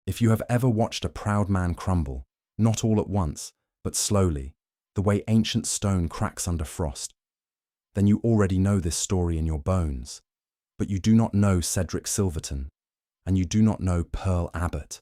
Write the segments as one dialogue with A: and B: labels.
A: If you have ever watched a proud man crumble, not all at once, but slowly, the way ancient stone cracks under frost, then you already know this story in your bones. But you do not know Cedric Silverton, and you do not know Pearl Abbot,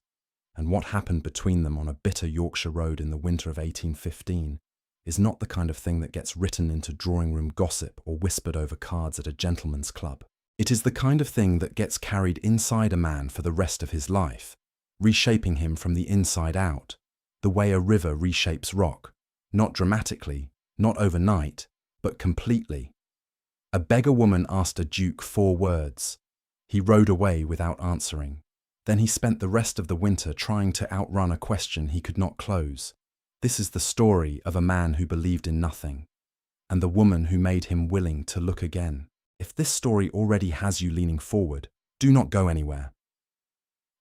A: and what happened between them on a bitter Yorkshire road in the winter of 1815 is not the kind of thing that gets written into drawing-room gossip or whispered over cards at a gentleman's club. It is the kind of thing that gets carried inside a man for the rest of his life, reshaping him from the inside out, the way a river reshapes rock, not dramatically, not overnight, but completely. A beggar woman asked a duke 4 words. He rode away without answering. Then he spent the rest of the winter trying to outrun a question he could not close. This is the story of a man who believed in nothing, and the woman who made him willing to look again. If this story already has you leaning forward, do not go anywhere.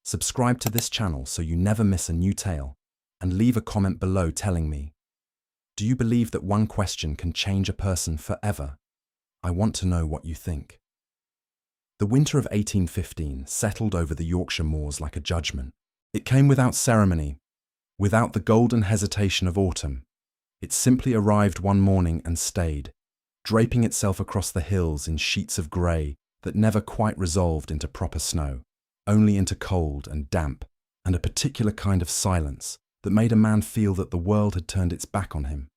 A: Subscribe to this channel so you never miss a new tale, and leave a comment below telling me, do you believe that one question can change a person forever? I want to know what you think. The winter of 1815 settled over the Yorkshire moors like a judgment. It came without ceremony, without the golden hesitation of autumn. It simply arrived one morning and stayed, draping itself across the hills in sheets of grey that never quite resolved into proper snow, only into cold and damp, and a particular kind of silence that made a man feel that the world had turned its back on him.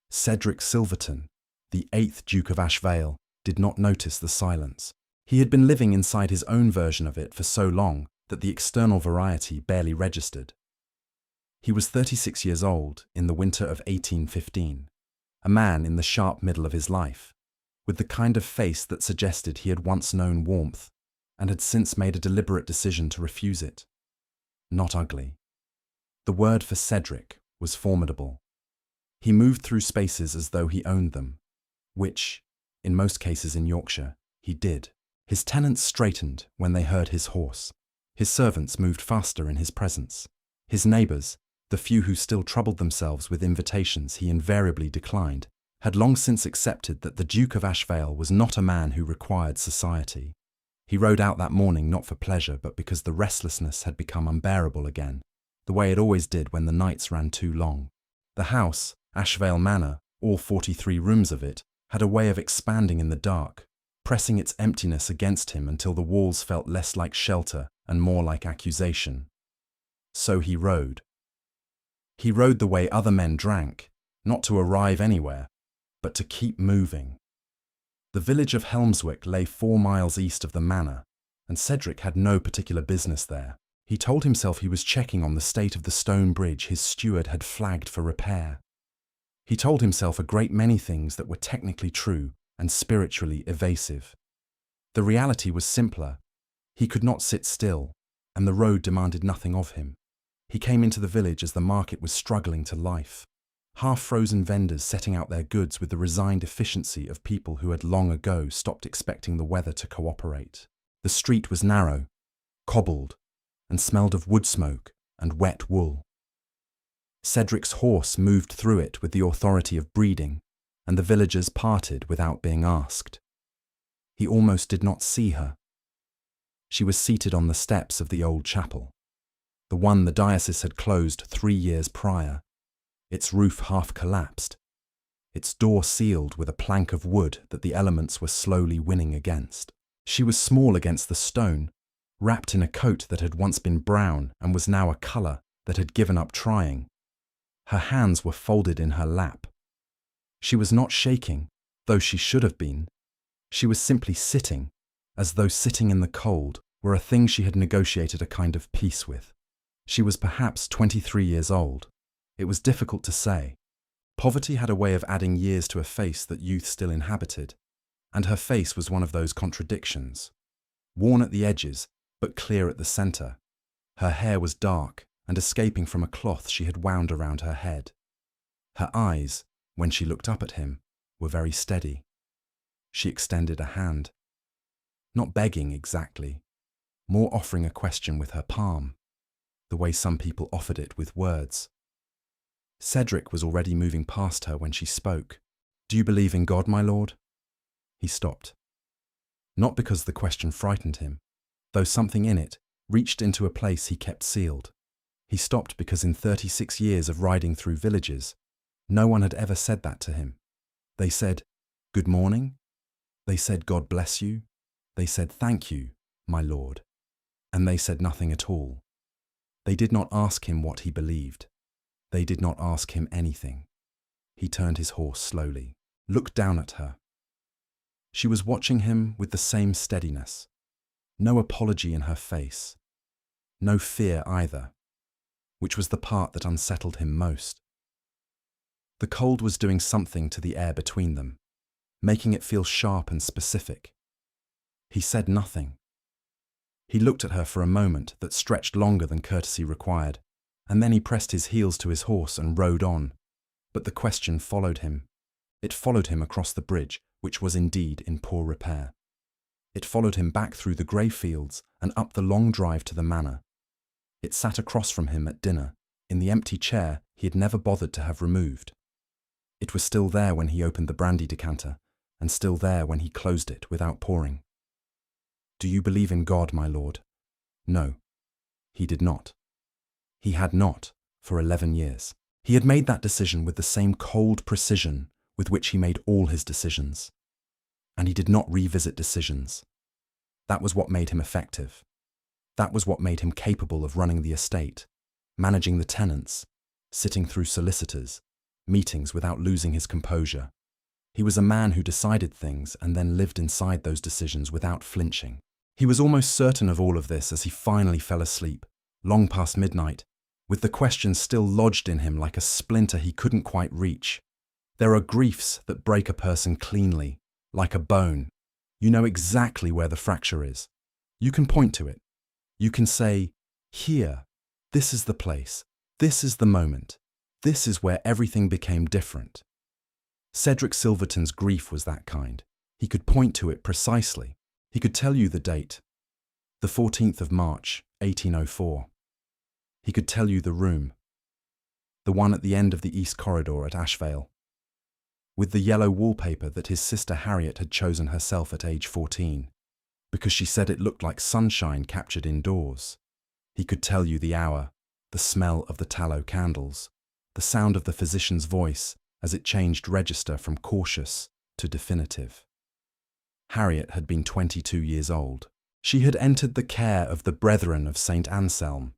A: Cedric Silverton, the 8th Duke of Ashvale, did not notice the silence. He had been living inside his own version of it for so long that the external variety barely registered. He was 36 years old in the winter of 1815, a man in the sharp middle of his life, with the kind of face that suggested he had once known warmth and had since made a deliberate decision to refuse it. Not ugly. The word for Cedric was formidable. He moved through spaces as though he owned them, which, in most cases in Yorkshire, he did. His tenants straightened when they heard his horse. His servants moved faster in his presence. His neighbours, the few who still troubled themselves with invitations he invariably declined, had long since accepted that the Duke of Ashvale was not a man who required society. He rode out that morning not for pleasure, but because the restlessness had become unbearable again, the way it always did when the nights ran too long. The house, Ashvale Manor, all 43 rooms of it, had a way of expanding in the dark, pressing its emptiness against him until the walls felt less like shelter and more like accusation. So he rode. He rode the way other men drank, not to arrive anywhere, but to keep moving. The village of Helmswick lay 4 miles east of the manor, and Cedric had no particular business there. He told himself he was checking on the state of the stone bridge his steward had flagged for repair. He told himself a great many things that were technically true and spiritually evasive. The reality was simpler. He could not sit still, and the road demanded nothing of him. He came into the village as the market was struggling to life. Half-frozen vendors setting out their goods with the resigned efficiency of people who had long ago stopped expecting the weather to cooperate. The street was narrow, cobbled, and smelled of wood smoke and wet wool. Cedric's horse moved through it with the authority of breeding, and the villagers parted without being asked. He almost did not see her. She was seated on the steps of the old chapel, the one the diocese had closed 3 years prior, its roof half collapsed, its door sealed with a plank of wood that the elements were slowly winning against. She was small against the stone, wrapped in a coat that had once been brown and was now a colour that had given up trying. Her hands were folded in her lap. She was not shaking, though she should have been. She was simply sitting, as though sitting in the cold were a thing she had negotiated a kind of peace with. She was perhaps 23 years old. It was difficult to say. Poverty had a way of adding years to a face that youth still inhabited, and her face was one of those contradictions. Worn at the edges, but clear at the centre. Her hair was dark and escaping from a cloth she had wound around her head. Her eyes, when she looked up at him, were very steady. She extended a hand. Not begging exactly, more offering a question with her palm, the way some people offered it with words. Cedric was already moving past her when she spoke. "Do you believe in God, my lord?" He stopped. Not because the question frightened him, though something in it, reached into a place he kept sealed. He stopped because in 36 years of riding through villages, no one had ever said that to him. They said, "Good morning." They said, "God bless you." They said, "Thank you, my Lord." And they said nothing at all. They did not ask him what he believed. They did not ask him anything. He turned his horse slowly, looked down at her. She was watching him with the same steadiness. No apology in her face. No fear either, which was the part that unsettled him most. The cold was doing something to the air between them, making it feel sharp and specific. He said nothing. He looked at her for a moment that stretched longer than courtesy required, and then he pressed his heels to his horse and rode on. But the question followed him. It followed him across the bridge, which was indeed in poor repair. It followed him back through the grey fields and up the long drive to the manor. It sat across from him at dinner, in the empty chair he had never bothered to have removed. It was still there when he opened the brandy decanter, and still there when he closed it without pouring. "Do you believe in God, my lord?" No, he did not. He had not for 11 years. He had made that decision with the same cold precision with which he made all his decisions. And he did not revisit decisions. That was what made him effective. That was what made him capable of running the estate, managing the tenants, sitting through solicitors, meetings without losing his composure. He was a man who decided things and then lived inside those decisions without flinching. He was almost certain of all of this as he finally fell asleep, long past midnight, with the question still lodged in him like a splinter he couldn't quite reach. There are griefs that break a person cleanly, like a bone. You know exactly where the fracture is. You can point to it. You can say, "Here, this is the place. This is the moment. This is where everything became different." Cedric Silverton's grief was that kind. He could point to it precisely. He could tell you the date, the 14th of March, 1804. He could tell you the room, the one at the end of the east corridor at Ashvale, with the yellow wallpaper that his sister Harriet had chosen herself at age 14, because she said it looked like sunshine captured indoors. He could tell you the hour, the smell of the tallow candles, the sound of the physician's voice as it changed register from cautious to definitive. Harriet had been 22 years old. She had entered the care of the Brethren of St. Anselm,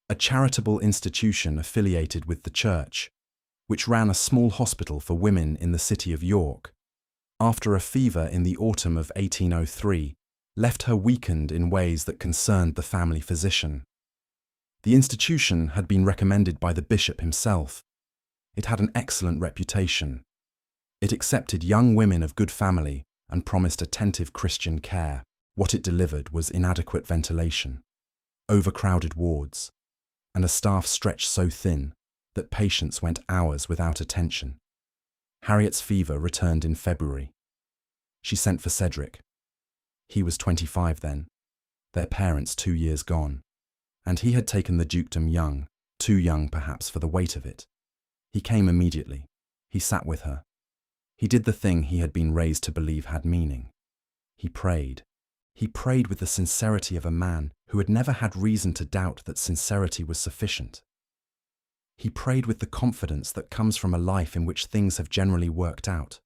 A: a charitable institution affiliated with the church, which ran a small hospital for women in the city of York, after a fever in the autumn of 1803 left her weakened in ways that concerned the family physician. The institution had been recommended by the bishop himself. It had an excellent reputation. It accepted young women of good family and promised attentive Christian care. What it delivered was inadequate ventilation, overcrowded wards, and a staff stretched so thin that patients went hours without attention. Harriet's fever returned in February. She sent for Cedric. He was 25 then, their parents 2 years gone, and he had taken the dukedom young, too young perhaps for the weight of it. He came immediately. He sat with her. He did the thing he had been raised to believe had meaning. He prayed. He prayed with the sincerity of a man who had never had reason to doubt that sincerity was sufficient. He prayed with the confidence that comes from a life in which things have generally worked out,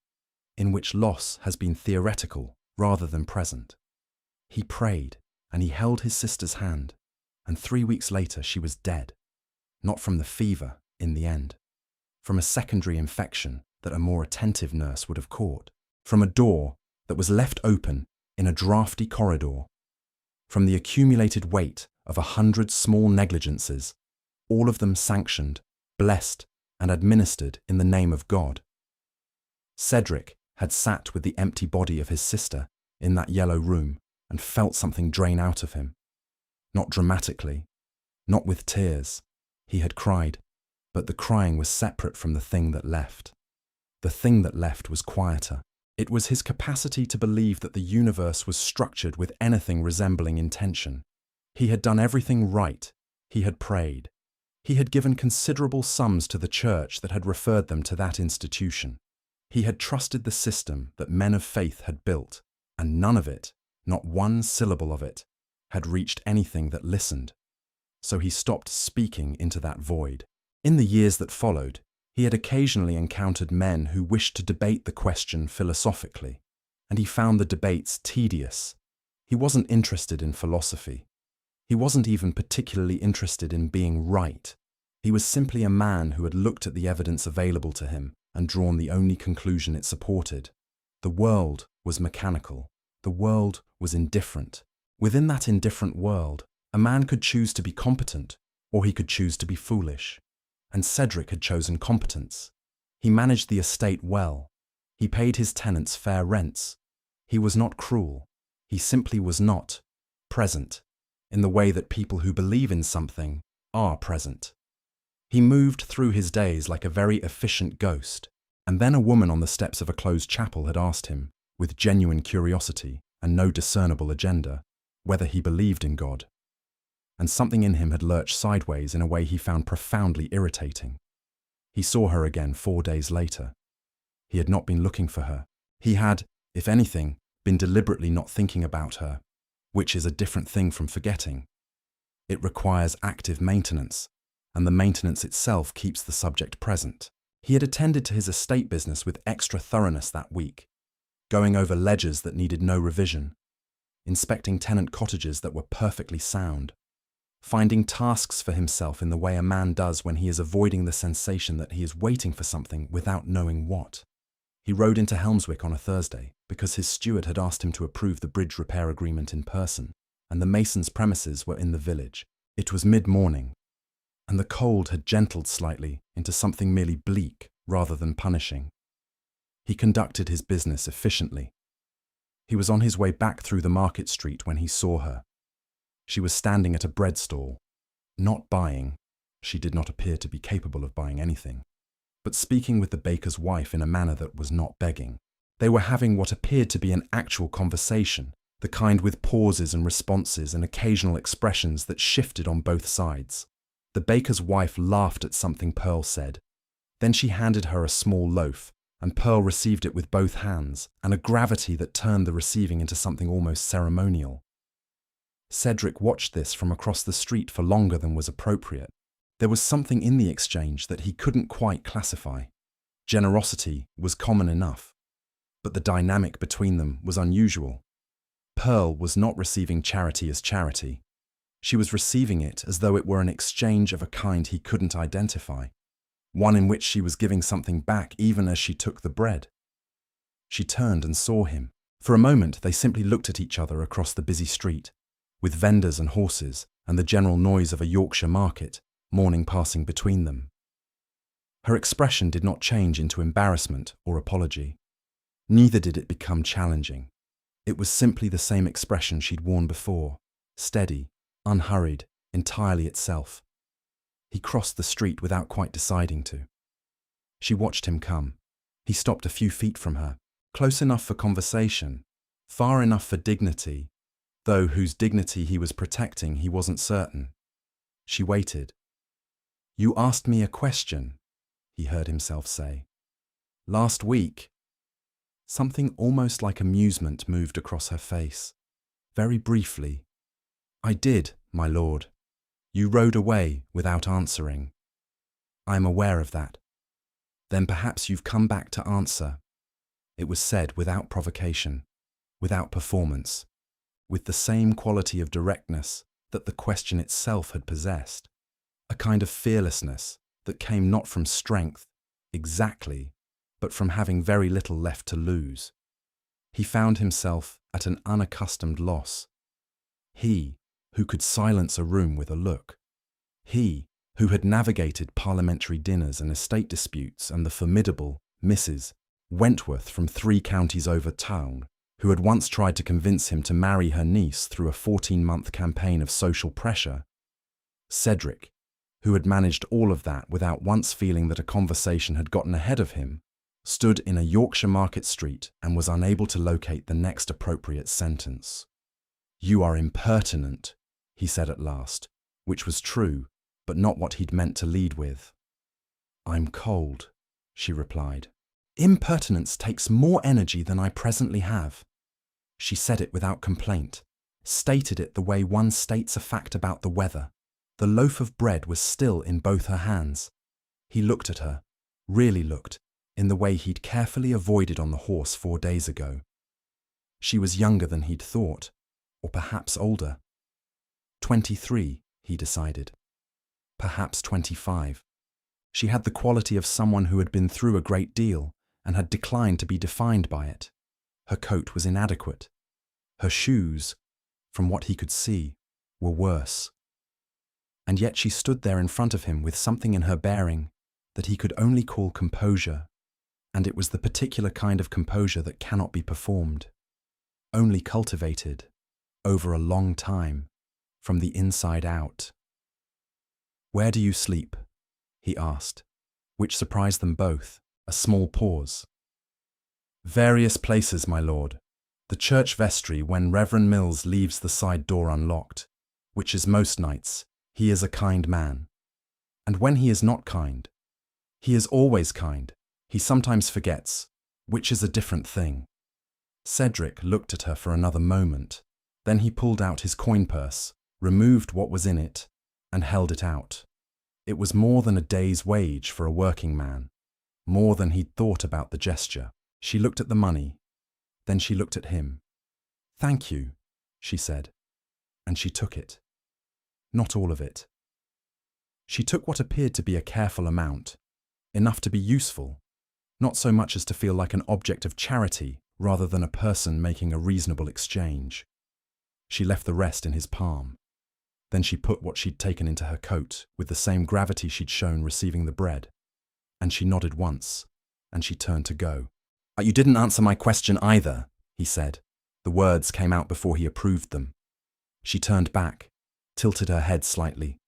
A: in which loss has been theoretical rather than present. He prayed, and he held his sister's hand, and 3 weeks later she was dead, not from the fever in the end, from a secondary infection that a more attentive nurse would have caught, from a door that was left open in a draughty corridor, from the accumulated weight of 100 small negligences, all of them sanctioned, blessed, and administered in the name of God. Cedric had sat with the empty body of his sister in that yellow room and felt something drain out of him. Not dramatically, not with tears. He had cried, but the crying was separate from the thing that left. The thing that left was quieter. It was his capacity to believe that the universe was structured with anything resembling intention. He had done everything right. He had prayed. He had given considerable sums to the church that had referred them to that institution. He had trusted the system that men of faith had built, and none of it, not one syllable of it, had reached anything that listened, so he stopped speaking into that void. In the years that followed, he had occasionally encountered men who wished to debate the question philosophically, and he found the debates tedious. He wasn't interested in philosophy. He wasn't even particularly interested in being right. He was simply a man who had looked at the evidence available to him and drawn the only conclusion it supported. The world was mechanical. The world was indifferent. Within that indifferent world, a man could choose to be competent, or he could choose to be foolish. And Cedric had chosen competence. He managed the estate well. He paid his tenants fair rents. He was not cruel. He simply was not present, in the way that people who believe in something are present. He moved through his days like a very efficient ghost, and then a woman on the steps of a closed chapel had asked him, with genuine curiosity and no discernible agenda, whether he believed in God. And something in him had lurched sideways in a way he found profoundly irritating. He saw her again 4 days later. He had not been looking for her. He had, if anything, been deliberately not thinking about her, which is a different thing from forgetting. It requires active maintenance, and the maintenance itself keeps the subject present. He had attended to his estate business with extra thoroughness that week, going over ledgers that needed no revision, inspecting tenant cottages that were perfectly sound, finding tasks for himself in the way a man does when he is avoiding the sensation that he is waiting for something without knowing what. He rode into Helmswick on a Thursday because his steward had asked him to approve the bridge repair agreement in person, and the mason's premises were in the village. It was mid-morning, and the cold had gentled slightly into something merely bleak rather than punishing. He conducted his business efficiently. He was on his way back through the market street when he saw her. She was standing at a bread stall, not buying. She did not appear to be capable of buying anything, but speaking with the baker's wife in a manner that was not begging. They were having what appeared to be an actual conversation, the kind with pauses and responses and occasional expressions that shifted on both sides. The baker's wife laughed at something Pearl said. Then she handed her a small loaf, and Pearl received it with both hands, and a gravity that turned the receiving into something almost ceremonial. Cedric watched this from across the street for longer than was appropriate. There was something in the exchange that he couldn't quite classify. Generosity was common enough, but the dynamic between them was unusual. Pearl was not receiving charity as charity. She was receiving it as though it were an exchange of a kind he couldn't identify, one in which she was giving something back even as she took the bread. She turned and saw him. For a moment they simply looked at each other across the busy street, with vendors and horses and the general noise of a Yorkshire market, morning passing between them. Her expression did not change into embarrassment or apology. Neither did it become challenging. It was simply the same expression she'd worn before, steady, unhurried, entirely itself. He crossed the street without quite deciding to. She watched him come. He stopped a few feet from her, close enough for conversation, far enough for dignity, though whose dignity he was protecting he wasn't certain. She waited. "You asked me a question," he heard himself say. "Last week." Something almost like amusement moved across her face. Very briefly. "I did, my lord. You rode away without answering. I am aware of that. Then perhaps you've come back to answer." It was said without provocation, without performance, with the same quality of directness that the question itself had possessed, a kind of fearlessness that came not from strength, exactly, but from having very little left to lose. He found himself at an unaccustomed loss. He, who could silence a room with a look. He, who had navigated parliamentary dinners and estate disputes and the formidable Mrs. Wentworth from 3 counties over town, who had once tried to convince him to marry her niece through a 14-month campaign of social pressure. Cedric, who had managed all of that without once feeling that a conversation had gotten ahead of him, stood in a Yorkshire market street and was unable to locate the next appropriate sentence. "You are impertinent," he said at last, which was true, but not what he'd meant to lead with. "I'm cold," she replied. "Impertinence takes more energy than I presently have." She said it without complaint, stated it the way one states a fact about the weather. The loaf of bread was still in both her hands. He looked at her, really looked, in the way he'd carefully avoided on the horse 4 days ago. She was younger than he'd thought, or perhaps older. 23, he decided. Perhaps 25. She had the quality of someone who had been through a great deal and had declined to be defined by it. Her coat was inadequate. Her shoes, from what he could see, were worse. And yet she stood there in front of him with something in her bearing that he could only call composure, and it was the particular kind of composure that cannot be performed, only cultivated, over a long time, from the inside out. "Where do you sleep?" he asked, which surprised them both, a small pause. "Various places, my lord. The church vestry when Reverend Mills leaves the side door unlocked, which is most nights. He is a kind man. And when he is not kind, he is always kind. He sometimes forgets, which is a different thing." Cedric looked at her for another moment. Then he pulled out his coin purse, removed what was in it, and held it out. It was more than a day's wage for a working man, more than he'd thought about the gesture. She looked at the money. Then she looked at him. "Thank you," she said, and she took it. Not all of it. She took what appeared to be a careful amount, enough to be useful, not so much as to feel like an object of charity rather than a person making a reasonable exchange. She left the rest in his palm. Then she put what she'd taken into her coat with the same gravity she'd shown receiving the bread, and she nodded once, and she turned to go. "You didn't answer my question either," he said. The words came out before he approved them. She turned back, tilted her head slightly.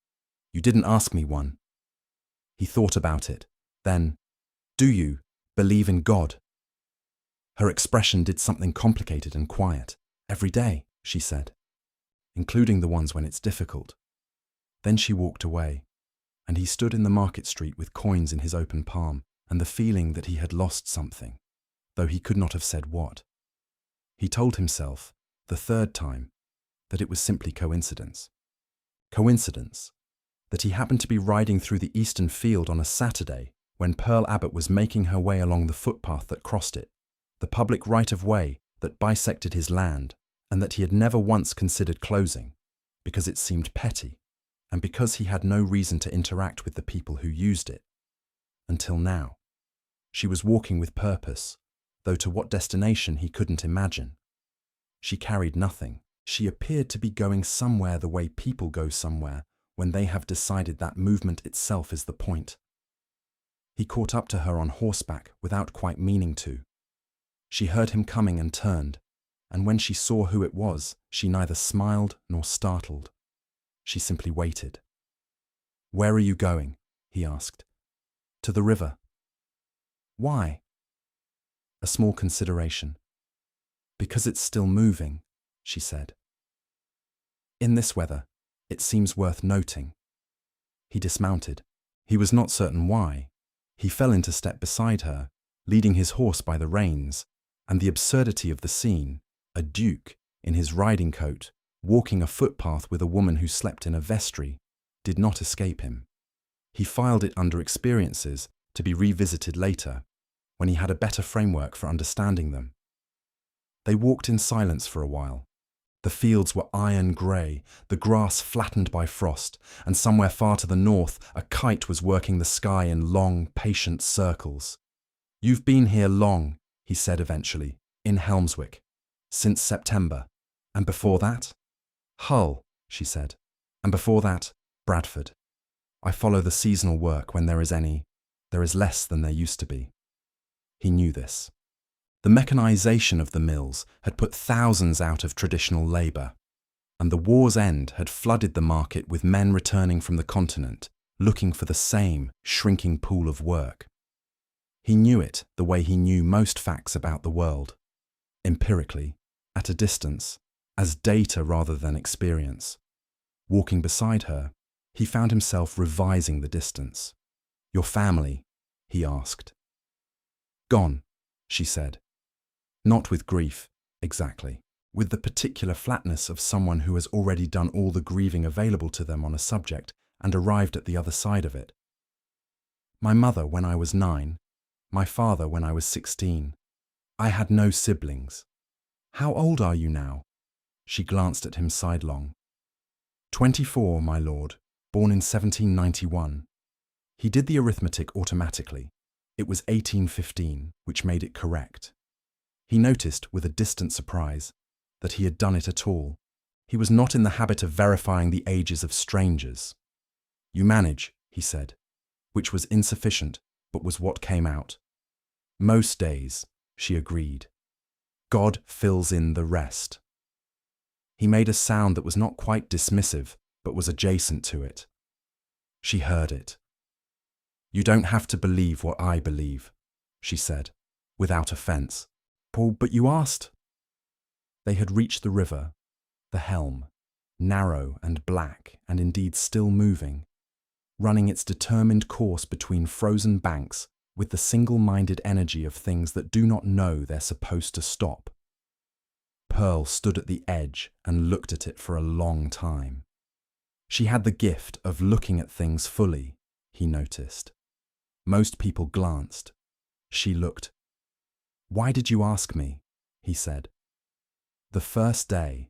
A: "You didn't ask me one." He thought about it. Then, "Do you believe in God?" Her expression did something complicated and quiet. "Every day," she said, "including the ones when it's difficult." Then she walked away, and he stood in the market street with coins in his open palm and the feeling that he had lost something, though he could not have said what. He told himself, the third time, that it was simply coincidence. Coincidence, that he happened to be riding through the eastern field on a Saturday when Pearl Abbot was making her way along the footpath that crossed it, the public right-of-way that bisected his land, and that he had never once considered closing, because it seemed petty, and because he had no reason to interact with the people who used it. Until now. She was walking with purpose, though to what destination he couldn't imagine. She carried nothing. She appeared to be going somewhere the way people go somewhere when they have decided that movement itself is the point. He caught up to her on horseback without quite meaning to. She heard him coming and turned, and when she saw who it was, she neither smiled nor startled. She simply waited. "Where are you going?" he asked. "To the river." "Why?" A small consideration. "Because it's still moving," she said. "In this weather, it seems worth noting." He dismounted. He was not certain why. He fell into step beside her, leading his horse by the reins, and the absurdity of the scene, a duke, in his riding coat, walking a footpath with a woman who slept in a vestry, did not escape him. He filed it under experiences to be revisited later, when he had a better framework for understanding them. They walked in silence for a while. The fields were iron grey, the grass flattened by frost, and somewhere far to the north a kite was working the sky in long, patient circles. "You've been here long," he said eventually, "in Helmswick. Since September. And before that?" "Hull," she said. "And before that, Bradford. I follow the seasonal work when there is any. There is less than there used to be." He knew this. The mechanization of the mills had put thousands out of traditional labour, and the war's end had flooded the market with men returning from the continent, looking for the same shrinking pool of work. He knew it the way he knew most facts about the world, empirically, at a distance, as data rather than experience. Walking beside her, he found himself revising the distance. "Your family?" he asked. "Gone," she said. Not with grief, exactly. with the particular flatness of someone who has already done all the grieving available to them on a subject and arrived at the other side of it. My mother when I was 9, my father when I was 16. I had no siblings. How old are you now? She glanced at him sidelong. 24, my lord, born in 1791. He did the arithmetic automatically. It was 1815, which made it correct. He noticed, with a distant surprise, that he had done it at all. He was not in the habit of verifying the ages of strangers. You manage, he said, which was insufficient, but was what came out. Most days, she agreed. God fills in the rest. He made a sound that was not quite dismissive, but was adjacent to it. She heard it. You don't have to believe what I believe, she said, without offence. Paul, but you asked. They had reached the river, the helm, narrow and black and indeed still moving, running its determined course between frozen banks with the single-minded energy of things that do not know they're supposed to stop. Pearl stood at the edge and looked at it for a long time. She had the gift of looking at things fully, he noticed. Most people glanced. She looked. Why did you ask me? He said. The first day,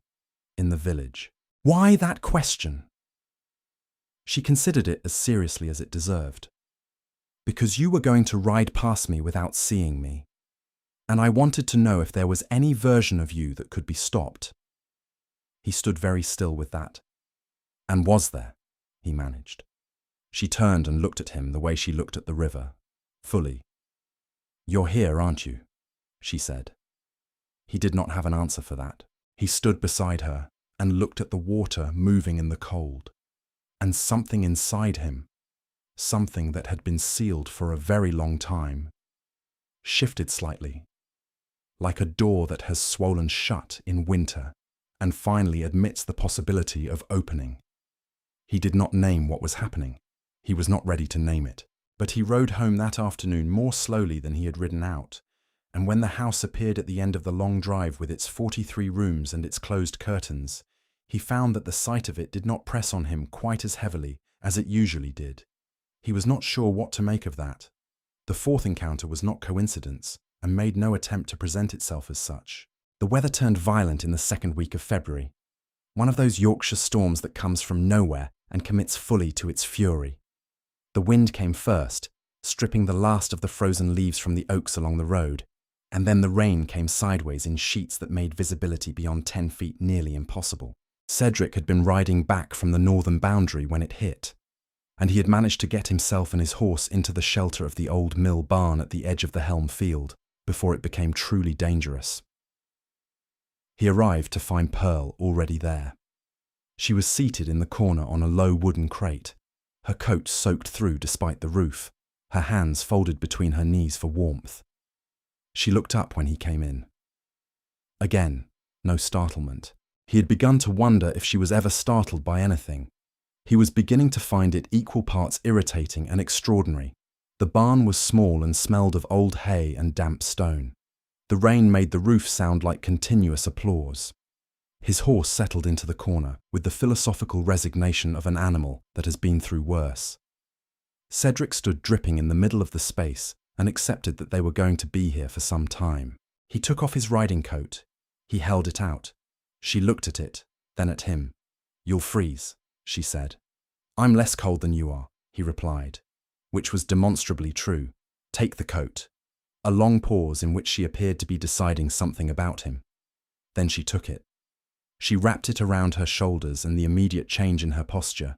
A: in the village. Why that question? She considered it as seriously as it deserved. Because you were going to ride past me without seeing me, and I wanted to know if there was any version of you that could be stopped. He stood very still with that. And was there? He managed. She turned and looked at him the way she looked at the river, fully. You're here, aren't you? She said. He did not have an answer for that. He stood beside her and looked at the water moving in the cold, and something inside him, something that had been sealed for a very long time, shifted slightly, like a door that has swollen shut in winter and finally admits the possibility of opening. He did not name what was happening. He was not ready to name it. But he rode home that afternoon more slowly than he had ridden out, and when the house appeared at the end of the long drive with its 43 rooms and its closed curtains, he found that the sight of it did not press on him quite as heavily as it usually did. He was not sure what to make of that. The fourth encounter was not coincidence, and made no attempt to present itself as such. The weather turned violent in the second week of February, one of those Yorkshire storms that comes from nowhere and commits fully to its fury. The wind came first, stripping the last of the frozen leaves from the oaks along the road, and then the rain came sideways in sheets that made visibility beyond 10 feet nearly impossible. Cedric had been riding back from the northern boundary when it hit, and he had managed to get himself and his horse into the shelter of the old mill barn at the edge of the Helm field before it became truly dangerous. He arrived to find Pearl already there. She was seated in the corner on a low wooden crate, her coat soaked through despite the roof, her hands folded between her knees for warmth. She looked up when he came in. Again, no startlement. He had begun to wonder if she was ever startled by anything. He was beginning to find it equal parts irritating and extraordinary. The barn was small and smelled of old hay and damp stone. The rain made the roof sound like continuous applause. His horse settled into the corner with the philosophical resignation of an animal that has been through worse. Cedric stood dripping in the middle of the space and accepted that they were going to be here for some time. He took off his riding coat. He held it out. She looked at it, then at him. You'll freeze, she said. I'm less cold than you are, he replied, which was demonstrably true. Take the coat. A long pause in which she appeared to be deciding something about him. Then she took it. She wrapped it around her shoulders, and the immediate change in her posture,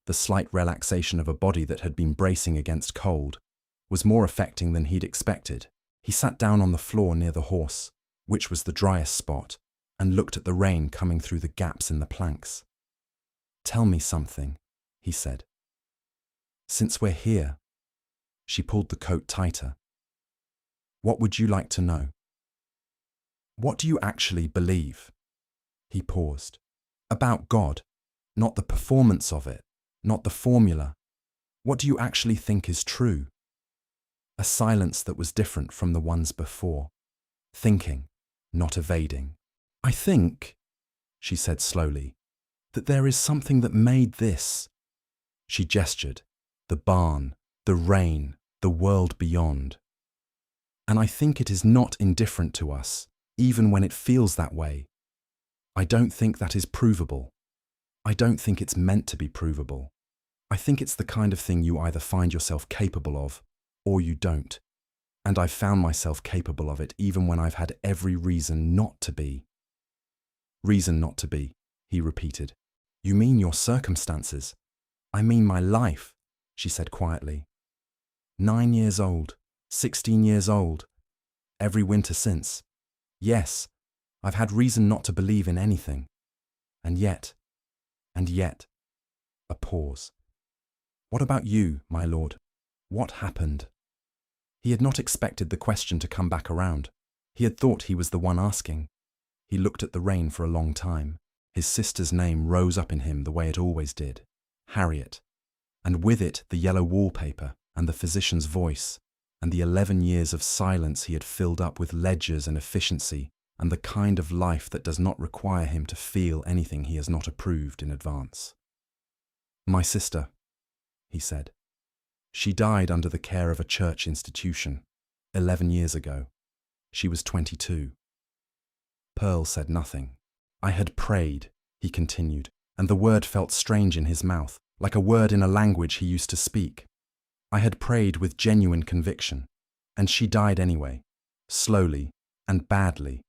A: the slight relaxation of a body that had been bracing against cold, was more affecting than he'd expected. He sat down on the floor near the horse, which was the driest spot, and looked at the rain coming through the gaps in the planks. Tell me something, he said. Since we're here. She pulled the coat tighter. What would you like to know? What do you actually believe? He paused. About God, not the performance of it, not the formula. What do you actually think is true? A silence that was different from the ones before. Thinking, not evading. I think, she said slowly, that there is something that made this. She gestured. The barn, the rain, the world beyond. And I think it is not indifferent to us, even when it feels that way. I don't think that is provable. I don't think it's meant to be provable. I think it's the kind of thing you either find yourself capable of, or you don't. And I've found myself capable of it even when I've had every reason not to be. Reason not to be, he repeated. You mean your circumstances? I mean my life, she said quietly. 9 years old, 16 years old, every winter since. Yes, I've had reason not to believe in anything. And yet, a pause. What about you, my lord? What happened? He had not expected the question to come back around. He had thought he was the one asking. He looked at the rain for a long time. His sister's name rose up in him the way it always did, Harriet, and with it the yellow wallpaper and the physician's voice, and the 11 years of silence he had filled up with ledgers and efficiency, and the kind of life that does not require him to feel anything he has not approved in advance. My sister, he said. She died under the care of a church institution, 11 years ago. She was 22. Pearl said nothing. I had prayed, he continued, and the word felt strange in his mouth, like a word in a language he used to speak. I had prayed with genuine conviction, and she died anyway, slowly and badly,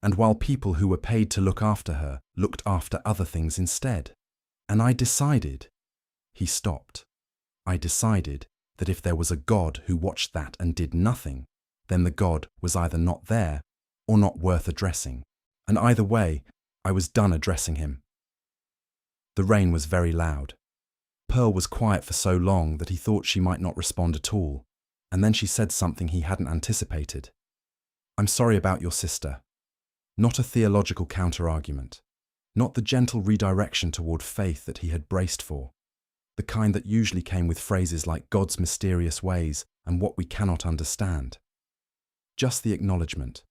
A: and while people who were paid to look after her looked after other things instead. And I decided, he stopped. I decided that if there was a God who watched that and did nothing, then the God was either not there or not worth addressing. And either way, I was done addressing him. The rain was very loud. Pearl was quiet for so long that he thought she might not respond at all, and then she said something he hadn't anticipated. I'm sorry about your sister. Not a theological counter-argument. Not the gentle redirection toward faith that he had braced for. The kind that usually came with phrases like God's mysterious ways and what we cannot understand. Just the acknowledgement,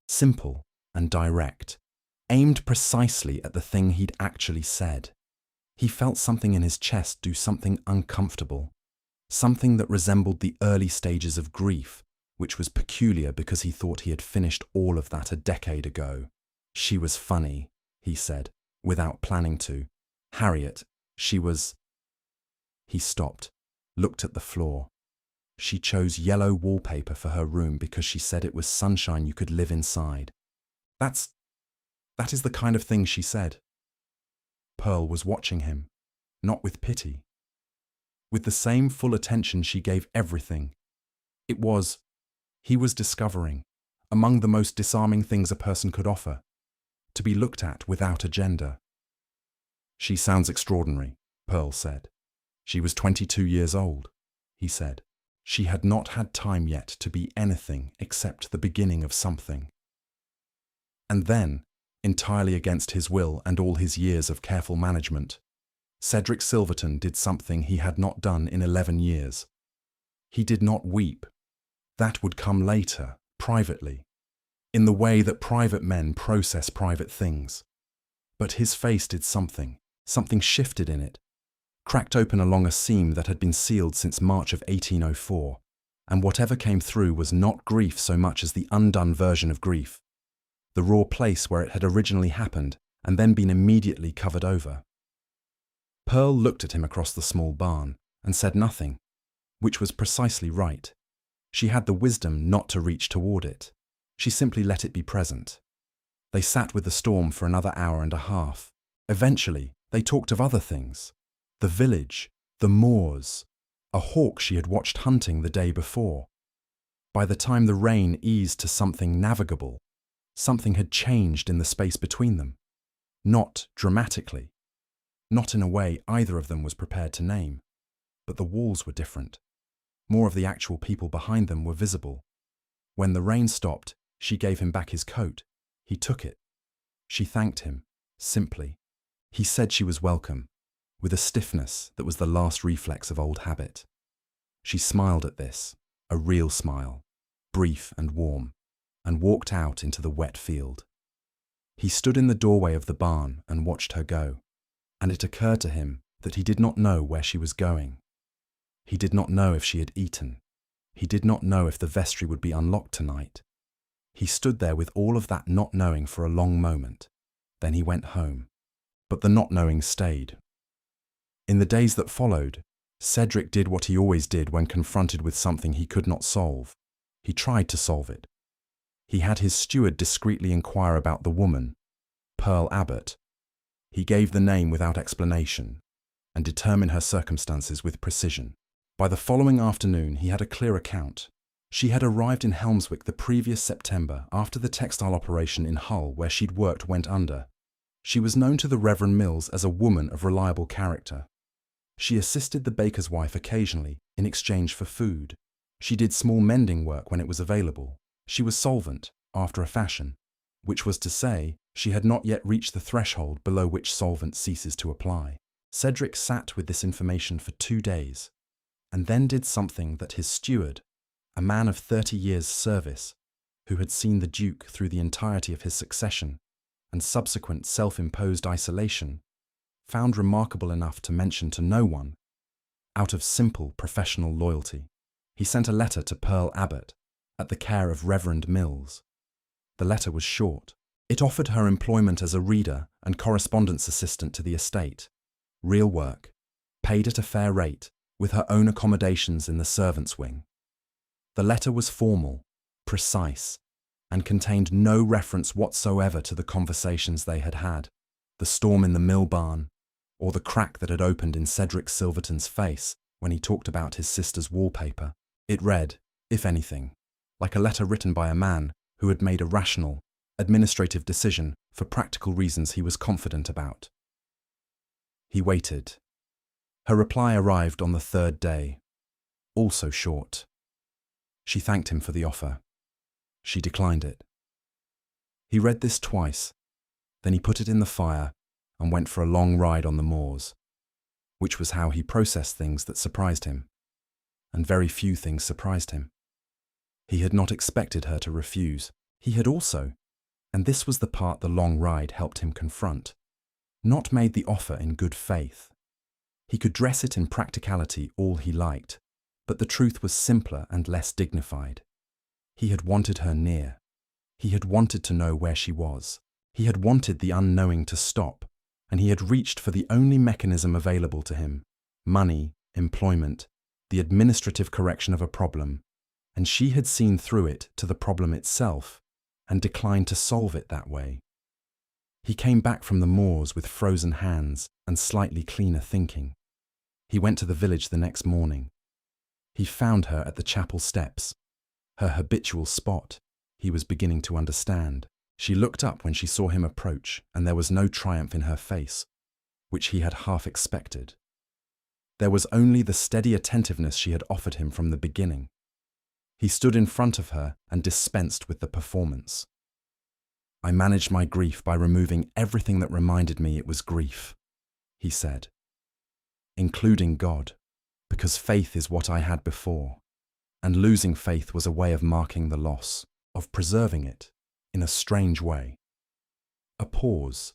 A: simple and direct, aimed precisely at the thing he'd actually said. He felt something in his chest do something uncomfortable, something that resembled the early stages of grief, which was peculiar because he thought he had finished all of that a decade ago. She was funny, he said, without planning to. Harriet, she was... He stopped, looked at the floor. She chose yellow wallpaper for her room because she said it was sunshine you could live inside. That is the kind of thing she said. Pearl was watching him, not with pity. With the same full attention she gave everything. He was discovering, among the most disarming things a person could offer, to be looked at without agenda. She sounds extraordinary, Pearl said. She was 22 years old, he said. She had not had time yet to be anything except the beginning of something. And then, entirely against his will and all his years of careful management, Cedric Silverton did something he had not done in 11 years. He did not weep. That would come later, privately, in the way that private men process private things. But his face did something shifted in it, cracked open along a seam that had been sealed since March of 1804, and whatever came through was not grief so much as the undone version of grief, the raw place where it had originally happened and then been immediately covered over. Pearl looked at him across the small barn and said nothing, which was precisely right. She had the wisdom not to reach toward it. She simply let it be present. They sat with the storm for another hour and a half. Eventually, they talked of other things. The village, the moors, a hawk she had watched hunting the day before. By the time the rain eased to something navigable, something had changed in the space between them. Not dramatically. Not in a way either of them was prepared to name. But the walls were different. More of the actual people behind them were visible. When the rain stopped, she gave him back his coat. He took it. She thanked him, simply. He said she was welcome, with a stiffness that was the last reflex of old habit. She smiled at this, a real smile, brief and warm, and walked out into the wet field. He stood in the doorway of the barn and watched her go, and it occurred to him that he did not know where she was going. He did not know if she had eaten. He did not know if the vestry would be unlocked tonight. He stood there with all of that not knowing for a long moment. Then he went home. But the not knowing stayed. In the days that followed, Cedric did what he always did when confronted with something he could not solve. He tried to solve it. He had his steward discreetly inquire about the woman, Pearl Abbot. He gave the name without explanation and determined her circumstances with precision. By the following afternoon, he had a clear account. She had arrived in Helmswick the previous September after the textile operation in Hull where she'd worked went under. She was known to the Reverend Mills as a woman of reliable character. She assisted the baker's wife occasionally in exchange for food. She did small mending work when it was available. She was solvent, after a fashion, which was to say, she had not yet reached the threshold below which solvent ceases to apply. Cedric sat with this information for 2 days, and then did something that his steward, a man of 30 years' service, who had seen the Duke through the entirety of his succession and subsequent self-imposed isolation, found remarkable enough to mention to no one, out of simple professional loyalty. He sent a letter to Pearl Abbot, at the care of Reverend Mills. The letter was short. It offered her employment as a reader and correspondence assistant to the estate, real work, paid at a fair rate, with her own accommodations in the servants' wing. The letter was formal, precise, and contained no reference whatsoever to the conversations they had had, the storm in the mill barn, or the crack that had opened in Cedric Silverton's face when he talked about his sister's wallpaper. It read, if anything, like a letter written by a man who had made a rational, administrative decision for practical reasons he was confident about. He waited. Her reply arrived on the 3rd day, also short. She thanked him for the offer. She declined it. He read this twice, then he put it in the fire and went for a long ride on the moors, which was how he processed things that surprised him, and very few things surprised him. He had not expected her to refuse. He had also, and this was the part the long ride helped him confront, not made the offer in good faith. He could dress it in practicality all he liked, but the truth was simpler and less dignified. He had wanted her near. He had wanted to know where she was. He had wanted the unknowing to stop, and he had reached for the only mechanism available to him: money, employment, the administrative correction of a problem, and she had seen through it to the problem itself and declined to solve it that way. He came back from the moors with frozen hands and slightly cleaner thinking. He went to the village the next morning. He found her at the chapel steps, her habitual spot. He was beginning to understand. She looked up when she saw him approach, and there was no triumph in her face, which he had half expected. There was only the steady attentiveness she had offered him from the beginning. He stood in front of her and dispensed with the performance. "I managed my grief by removing everything that reminded me it was grief," he said, "including God, because faith is what I had before, and losing faith was a way of marking the loss, of preserving it, in a strange way." A pause,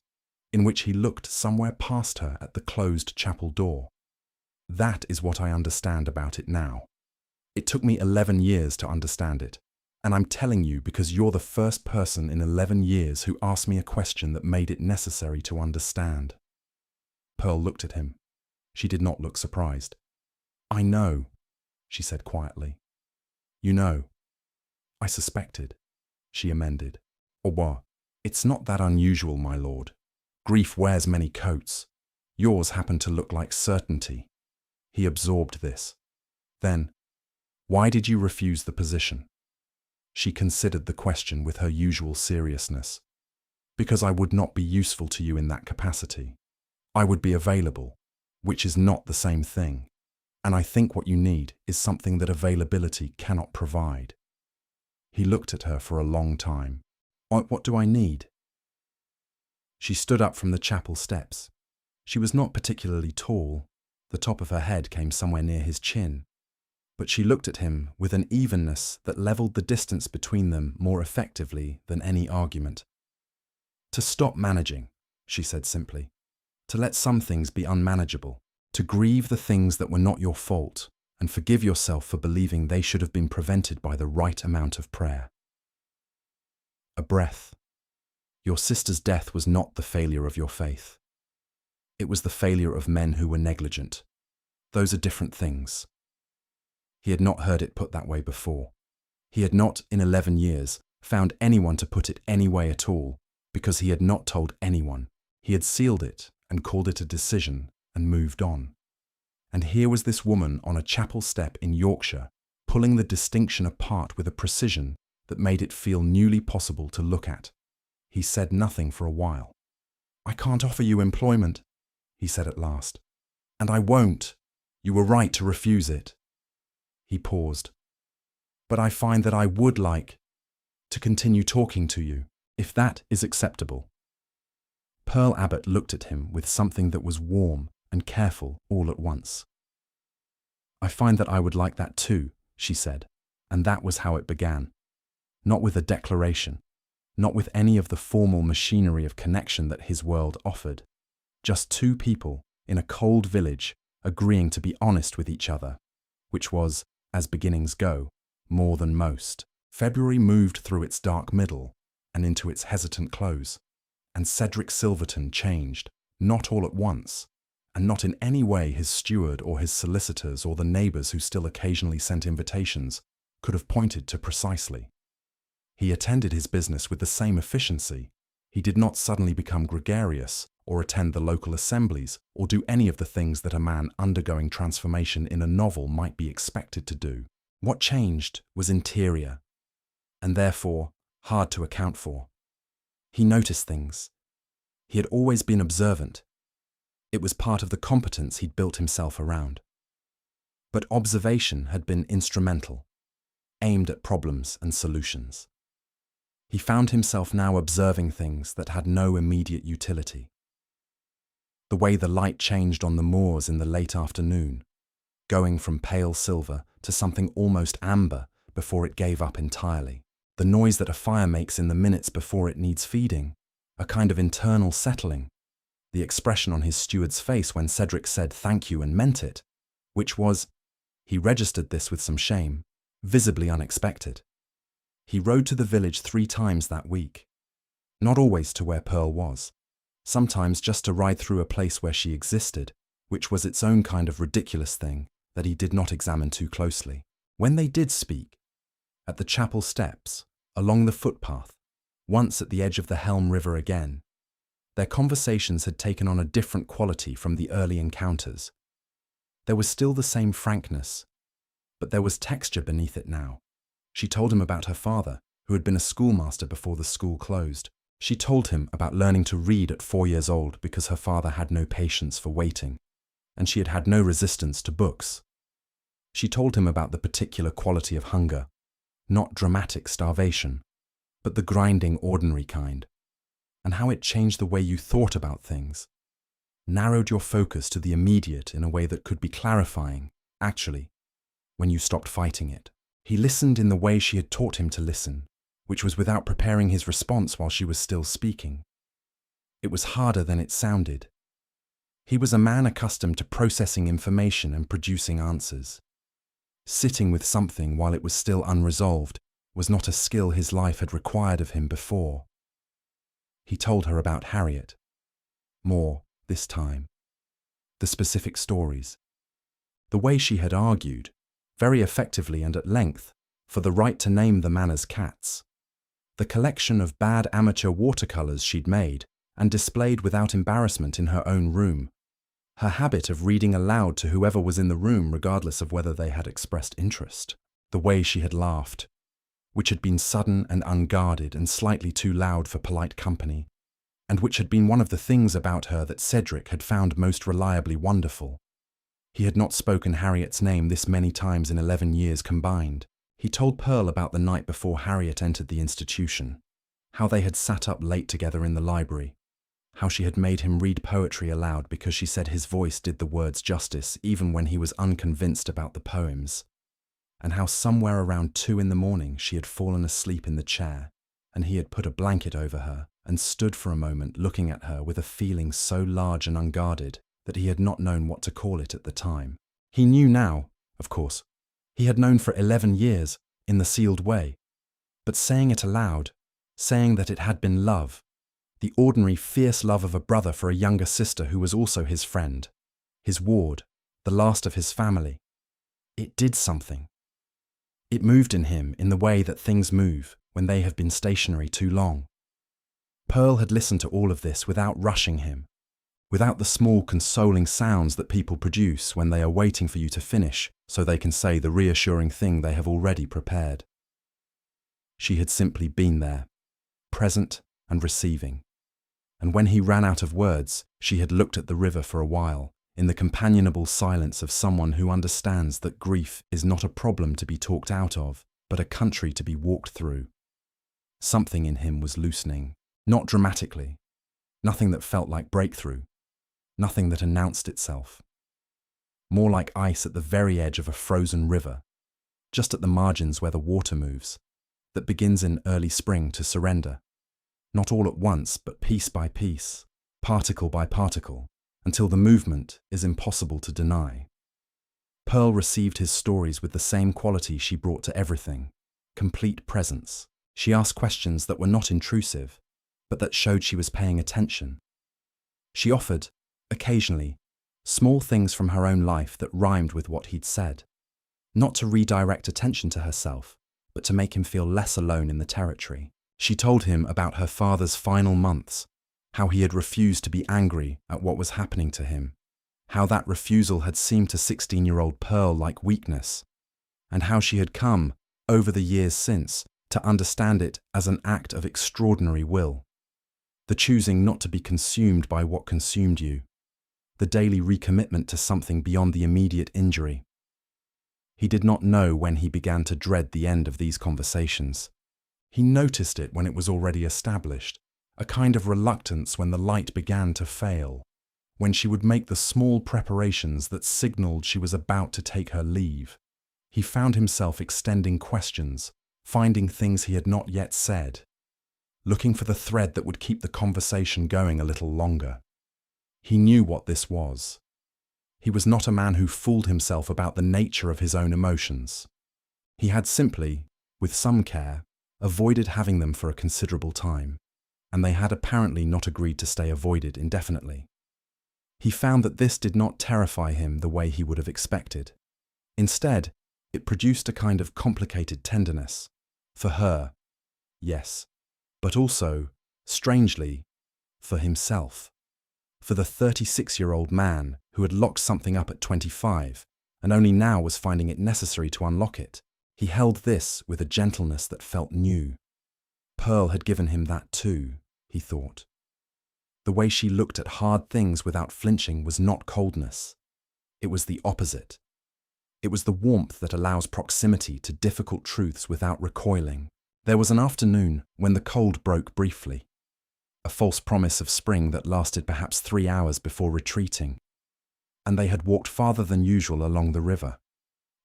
A: in which he looked somewhere past her at the closed chapel door. "That is what I understand about it now. It took me 11 years to understand it, and I'm telling you because you're the first person in 11 years who asked me a question that made it necessary to understand." Pearl looked at him. She did not look surprised. "I know," she said quietly. "You know." "I suspected," she amended. "Au revoir. It's not that unusual, my lord. Grief wears many coats. Yours happened to look like certainty." He absorbed this. Then, "Why did you refuse the position?" She considered the question with her usual seriousness. "Because I would not be useful to you in that capacity. I would be available, which is not the same thing. And I think what you need is something that availability cannot provide." He looked at her for a long time. "What do I need?" She stood up from the chapel steps. She was not particularly tall. The top of her head came somewhere near his chin. But she looked at him with an evenness that levelled the distance between them more effectively than any argument. To stop managing, she said simply. To let some things be unmanageable. To grieve the things that were not your fault, and forgive yourself for believing they should have been prevented by the right amount of prayer. A breath. Your sister's death was not the failure of your faith. It was the failure of men who were negligent. Those are different things. He had not heard it put that way before. He had not, in 11 years, found anyone to put it any way at all, because he had not told anyone. He had sealed it and called it a decision and moved on. And here was this woman on a chapel step in Yorkshire, pulling the distinction apart with a precision that made it feel newly possible to look at. He said nothing for a while. "I can't offer you employment," he said at last. "And I won't. You were right to refuse it." He paused. "But I find that I would like to continue talking to you, if that is acceptable." Pearl Abbot looked at him with something that was warm and careful all at once. "I find that I would like that too," she said, and that was how it began. Not with a declaration, not with any of the formal machinery of connection that his world offered. Just two people in a cold village agreeing to be honest with each other, which was, as beginnings go, more than most. February moved through its dark middle and into its hesitant close, and Cedric Silverton changed, not all at once, and not in any way his steward or his solicitors or the neighbours who still occasionally sent invitations could have pointed to precisely. He attended his business with the same efficiency. He did not suddenly become gregarious or attend the local assemblies or do any of the things that a man undergoing transformation in a novel might be expected to do. What changed was interior, and therefore hard to account for. He noticed things. He had always been observant. It was part of the competence he'd built himself around. But observation had been instrumental, aimed at problems and solutions. He found himself now observing things that had no immediate utility. The way the light changed on the moors in the late afternoon, going from pale silver to something almost amber before it gave up entirely. The noise that a fire makes in the minutes before it needs feeding, a kind of internal settling. The expression on his steward's face when Cedric said thank you and meant it, which was, he registered this with some shame, visibly unexpected. He rode to the village 3 times that week. Not always to where Pearl was. Sometimes just to ride through a place where she existed, which was its own kind of ridiculous thing that he did not examine too closely. When they did speak, at the chapel steps, along the footpath, once at the edge of the Helm River again, their conversations had taken on a different quality from the early encounters. There was still the same frankness, but there was texture beneath it now. She told him about her father, who had been a schoolmaster before the school closed. She told him about learning to read at 4 years old because her father had no patience for waiting, and she had had no resistance to books. She told him about the particular quality of hunger, not dramatic starvation, but the grinding ordinary kind, and how it changed the way you thought about things, narrowed your focus to the immediate in a way that could be clarifying, actually, when you stopped fighting it. He listened in the way she had taught him to listen, which was without preparing his response while she was still speaking. It was harder than it sounded. He was a man accustomed to processing information and producing answers. Sitting with something while it was still unresolved was not a skill his life had required of him before. He told her about Harriet. More, this time. The specific stories. The way she had argued, very effectively and at length, for the right to name the manor's cats. The collection of bad amateur watercolours she'd made and displayed without embarrassment in her own room. Her habit of reading aloud to whoever was in the room regardless of whether they had expressed interest. The way she had laughed, which had been sudden and unguarded and slightly too loud for polite company, and which had been one of the things about her that Cedric had found most reliably wonderful. He had not spoken Harriet's name this many times in 11 years combined. He told Pearl about the night before Harriet entered the institution, how they had sat up late together in the library, how she had made him read poetry aloud because she said his voice did the words justice even when he was unconvinced about the poems, and how somewhere around 2 in the morning she had fallen asleep in the chair, and he had put a blanket over her and stood for a moment looking at her with a feeling so large and unguarded that he had not known what to call it at the time. He knew now, of course. He had known for 11 years, in the sealed way. But saying it aloud, saying that it had been love, the ordinary fierce love of a brother for a younger sister who was also his friend, his ward, the last of his family, it did something. It moved in him in the way that things move when they have been stationary too long. Pearl had listened to all of this without rushing him, without the small consoling sounds that people produce when they are waiting for you to finish so they can say the reassuring thing they have already prepared. She had simply been there, present and receiving. And when he ran out of words, she had looked at the river for a while, in the companionable silence of someone who understands that grief is not a problem to be talked out of, but a country to be walked through. Something in him was loosening, not dramatically, nothing that felt like breakthrough, nothing that announced itself. More like ice at the very edge of a frozen river, just at the margins where the water moves, that begins in early spring to surrender, not all at once, but piece by piece, particle by particle, until the movement is impossible to deny. Pearl received his stories with the same quality she brought to everything, complete presence. She asked questions that were not intrusive, but that showed she was paying attention. She offered, occasionally, small things from her own life that rhymed with what he'd said, not to redirect attention to herself, but to make him feel less alone in the territory. She told him about her father's final months, how he had refused to be angry at what was happening to him, how that refusal had seemed to 16-year-old Pearl like weakness, and how she had come, over the years since, to understand it as an act of extraordinary will, the choosing not to be consumed by what consumed you, the daily recommitment to something beyond the immediate injury. He did not know when he began to dread the end of these conversations. He noticed it when it was already established, a kind of reluctance when the light began to fail, when she would make the small preparations that signaled she was about to take her leave. He found himself extending questions, finding things he had not yet said, looking for the thread that would keep the conversation going a little longer. He knew what this was. He was not a man who fooled himself about the nature of his own emotions. He had simply, with some care, avoided having them for a considerable time, and they had apparently not agreed to stay avoided indefinitely. He found that this did not terrify him the way he would have expected. Instead, it produced a kind of complicated tenderness. For her, yes, but also, strangely, for himself. For the 36-year-old man who had locked something up at 25 and only now was finding it necessary to unlock it, he held this with a gentleness that felt new. Pearl had given him that too, he thought. The way she looked at hard things without flinching was not coldness. It was the opposite. It was the warmth that allows proximity to difficult truths without recoiling. There was an afternoon when the cold broke briefly, a false promise of spring that lasted perhaps 3 hours before retreating, and they had walked farther than usual along the river,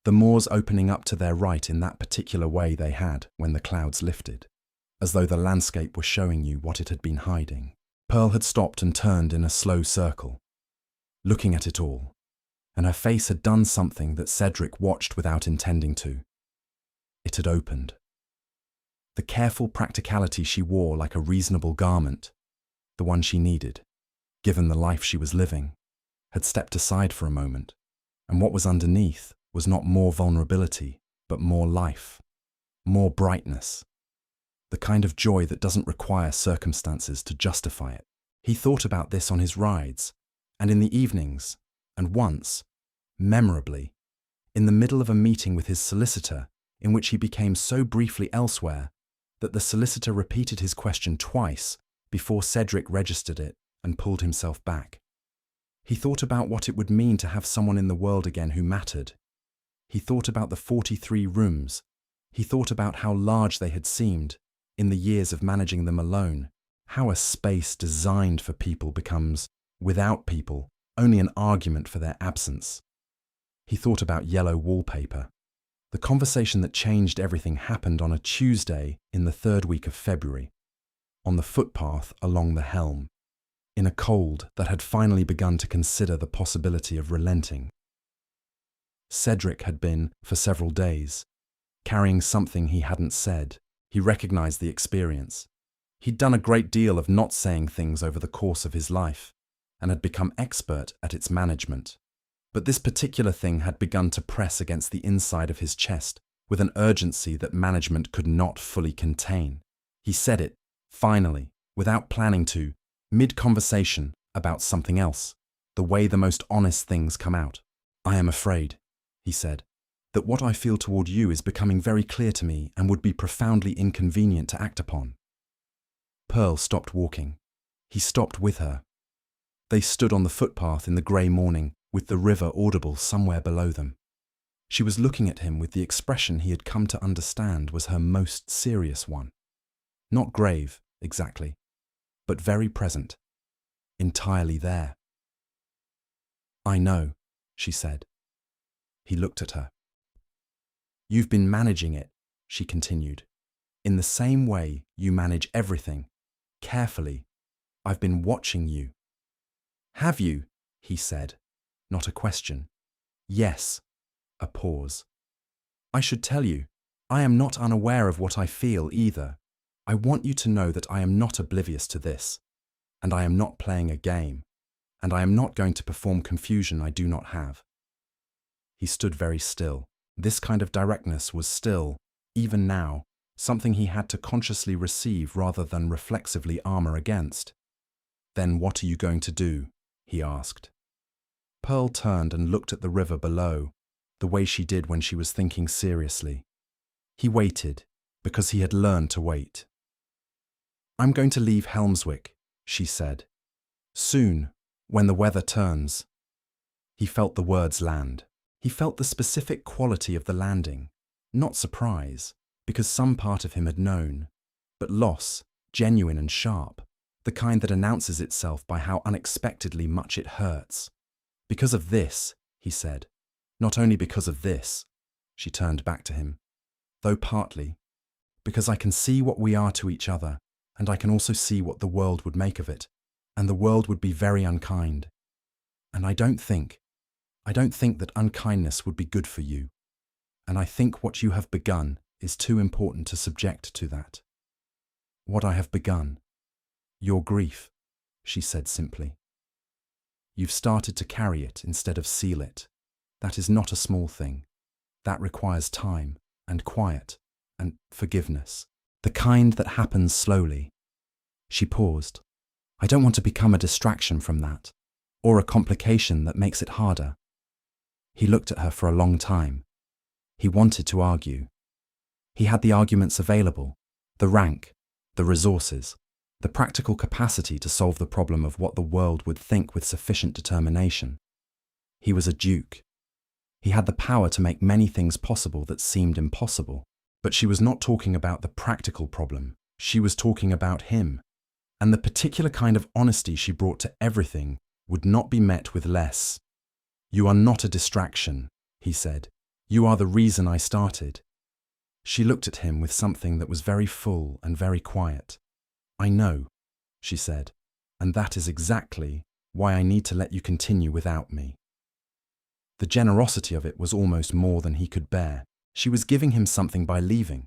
A: the moors opening up to their right in that particular way they had when the clouds lifted, as though the landscape were showing you what it had been hiding. Pearl had stopped and turned in a slow circle, looking at it all, and her face had done something that Cedric watched without intending to. It had opened. The careful practicality she wore like a reasonable garment, the one she needed, given the life she was living, had stepped aside for a moment, and what was underneath was not more vulnerability, but more life, more brightness, the kind of joy that doesn't require circumstances to justify it. He thought about this on his rides, and in the evenings, and once, memorably, in the middle of a meeting with his solicitor, in which he became so briefly elsewhere that the solicitor repeated his question twice before Cedric registered it and pulled himself back. He thought about what it would mean to have someone in the world again who mattered. He thought about the 43 rooms. He thought about how large they had seemed in the years of managing them alone, how a space designed for people becomes, without people, only an argument for their absence. He thought about yellow wallpaper. The conversation that changed everything happened on a Tuesday in the 3rd week of February. on the footpath along the helm, in a cold that had finally begun to consider the possibility of relenting. Cedric had been, for several days, carrying something he hadn't said. He recognized the experience. He'd done a great deal of not saying things over the course of his life, and had become expert at its management. But this particular thing had begun to press against the inside of his chest with an urgency that management could not fully contain. He said it, finally, without planning to, mid-conversation about something else, the way the most honest things come out. "I am afraid," he said, "that what I feel toward you is becoming very clear to me and would be profoundly inconvenient to act upon." Pearl stopped walking. He stopped with her. They stood on the footpath in the grey morning, with the river audible somewhere below them. She was looking at him with the expression he had come to understand was her most serious one. Not grave, exactly, but very present, entirely there. "I know," she said. He looked at her. "You've been managing it," she continued, "in the same way you manage everything, carefully. I've been watching you." "Have you?" he said, not a question. "Yes." A pause. "I should tell you, I am not unaware of what I feel either. I want you to know that I am not oblivious to this, and I am not playing a game, and I am not going to perform confusion I do not have." He stood very still. This kind of directness was still, even now, something he had to consciously receive rather than reflexively armor against. "Then what are you going to do?" he asked. Pearl turned and looked at the river below, the way she did when she was thinking seriously. He waited, because he had learned to wait. "I'm going to leave Helmswick," she said. "Soon, when the weather turns." He felt the words land. He felt the specific quality of the landing, not surprise, because some part of him had known, but loss, genuine and sharp, the kind that announces itself by how unexpectedly much it hurts. "Because of this," he said. "Not only because of this," she turned back to him, "though partly, because I can see what we are to each other, and I can also see what the world would make of it, and the world would be very unkind. And I don't think that unkindness would be good for you, and I think what you have begun is too important to subject to that." "What I have begun?" "Your grief," she said simply. "You've started to carry it instead of seal it. That is not a small thing. That requires time and quiet and forgiveness, the kind that happens slowly." She paused. "I don't want to become a distraction from that, or a complication that makes it harder." He looked at her for a long time. He wanted to argue. He had the arguments available, the rank, the resources, the practical capacity to solve the problem of what the world would think with sufficient determination. He was a duke. He had the power to make many things possible that seemed impossible. But she was not talking about the practical problem. She was talking about him. And the particular kind of honesty she brought to everything would not be met with less. "You are not a distraction," he said. "You are the reason I started." She looked at him with something that was very full and very quiet. "I know," she said, "and that is exactly why I need to let you continue without me." The generosity of it was almost more than he could bear. She was giving him something by leaving.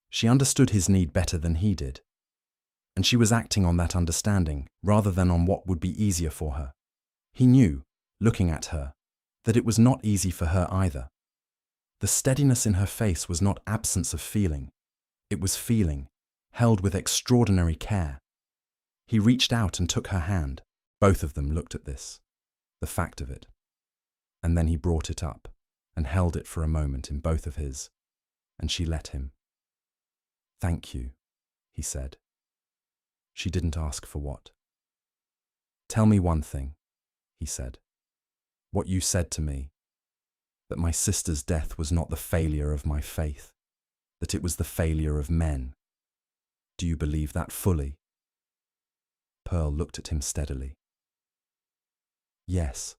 A: She understood his need better than he did. And she was acting on that understanding rather than on what would be easier for her. He knew, looking at her, that it was not easy for her either. The steadiness in her face was not absence of feeling. It was feeling, held with extraordinary care. He reached out and took her hand. Both of them looked at this, the fact of it. And then he brought it up and held it for a moment in both of his, and she let him. "Thank you," he said. She didn't ask for what. "Tell me one thing," he said. "What you said to me, that my sister's death was not the failure of my faith, that it was the failure of men. Do you believe that fully?" Pearl looked at him steadily. "Yes,"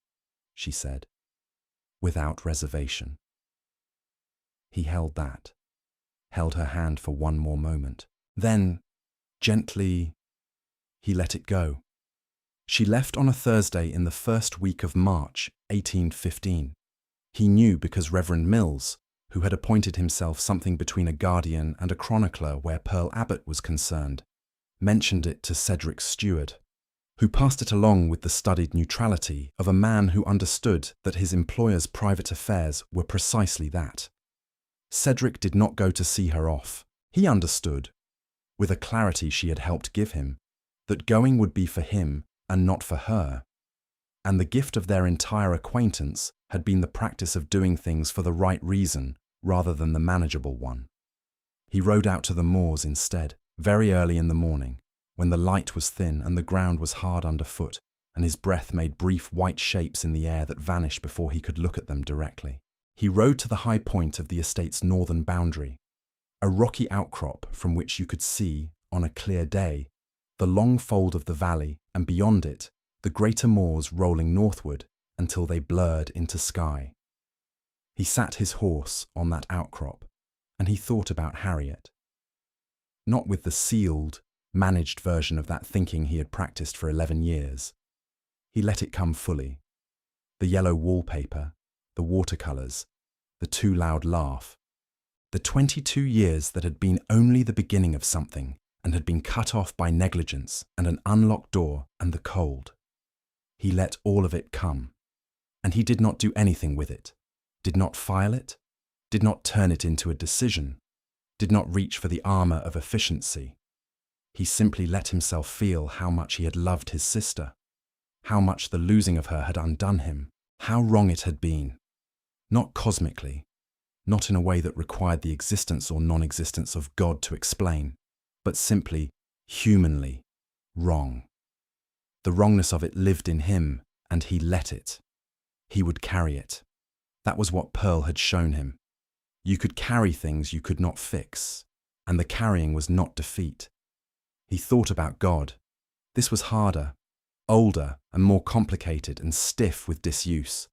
A: she said, without reservation. He held that, held her hand for one more moment. Then, Gently, he let it go. She left on a Thursday in the first week of March, 1815. He knew because Reverend Mills, who had appointed himself something between a guardian and a chronicler where Pearl Abbot was concerned, mentioned it to Cedric's steward, who passed it along with the studied neutrality of a man who understood that his employer's private affairs were precisely that. Cedric did not go to see her off. He understood, with a clarity she had helped give him, that going would be for him and not for her. And the gift of their entire acquaintance had been the practice of doing things for the right reason rather than the manageable one. He rode out to the moors instead, very early in the morning, when the light was thin and the ground was hard underfoot, and his breath made brief white shapes in the air that vanished before he could look at them directly. He rode to the high point of the estate's northern boundary, a rocky outcrop from which you could see, on a clear day, the long fold of the valley, and beyond it, the greater moors rolling northward until they blurred into sky. He sat his horse on that outcrop, and he thought about Harriet. Not with the sealed, managed version of that thinking he had practiced for 11 years. He let it come fully. The yellow wallpaper, the watercolours, the too loud laugh. The 22 years that had been only the beginning of something and had been cut off by negligence and an unlocked door and the cold. He let all of it come. And he did not do anything with it, did not file it, did not turn it into a decision, did not reach for the armour of efficiency. He simply let himself feel how much he had loved his sister, how much the losing of her had undone him, how wrong it had been. Not cosmically, not in a way that required the existence or non-existence of God to explain, but simply, humanly, wrong. The wrongness of it lived in him, and he let it. He would carry it. That was what Pearl had shown him. You could carry things you could not fix, and the carrying was not defeat. He thought about God. This was harder, older, and more complicated and stiff with disuse.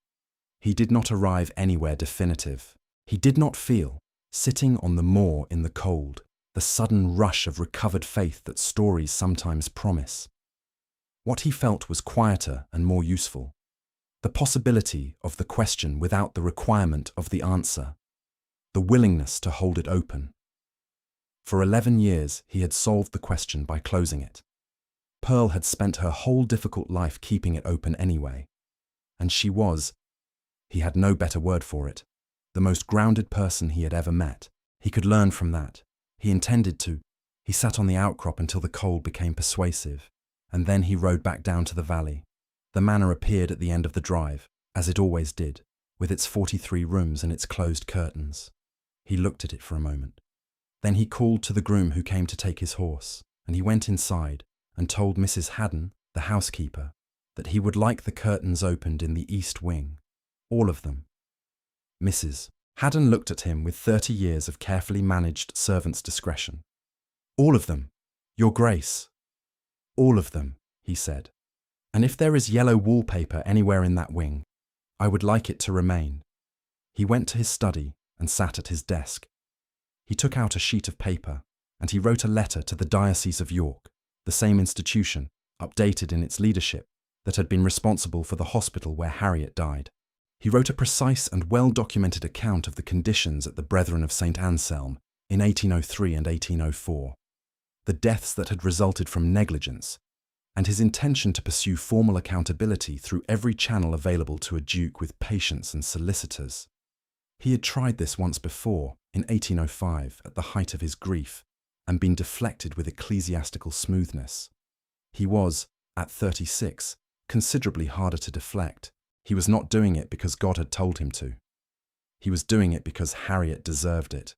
A: He did not arrive anywhere definitive. He did not feel, sitting on the moor in the cold, the sudden rush of recovered faith that stories sometimes promise. What he felt was quieter and more useful. The possibility of the question without the requirement of the answer. The willingness to hold it open. For 11 years he had solved the question by closing it. Pearl had spent her whole difficult life keeping it open anyway. And she was, he had no better word for it, the most grounded person he had ever met. He could learn from that. He intended to. He sat on the outcrop until the cold became persuasive, and then he rode back down to the valley. The manor appeared at the end of the drive, as it always did, with its 43 rooms and its closed curtains. He looked at it for a moment. Then he called to the groom who came to take his horse, and he went inside and told Mrs. Haddon, the housekeeper, that he would like the curtains opened in the east wing, all of them. Mrs. Haddon looked at him with 30 years of carefully managed servant's discretion. All of them, Your Grace. All of them, he said. And if there is yellow wallpaper anywhere in that wing, I would like it to remain. He went to his study and sat at his desk. He took out a sheet of paper and he wrote a letter to the Diocese of York, the same institution, updated in its leadership, that had been responsible for the hospital where Harriet died. He wrote a precise and well-documented account of the conditions at the Brethren of St. Anselm in 1803 and 1804, the deaths that had resulted from negligence, and his intention to pursue formal accountability through every channel available to a duke with patience and solicitors. He had tried this once before, in 1805, at the height of his grief, and been deflected with ecclesiastical smoothness. He was, at 36, considerably harder to deflect. He was not doing it because God had told him to. He was doing it because Harriet deserved it,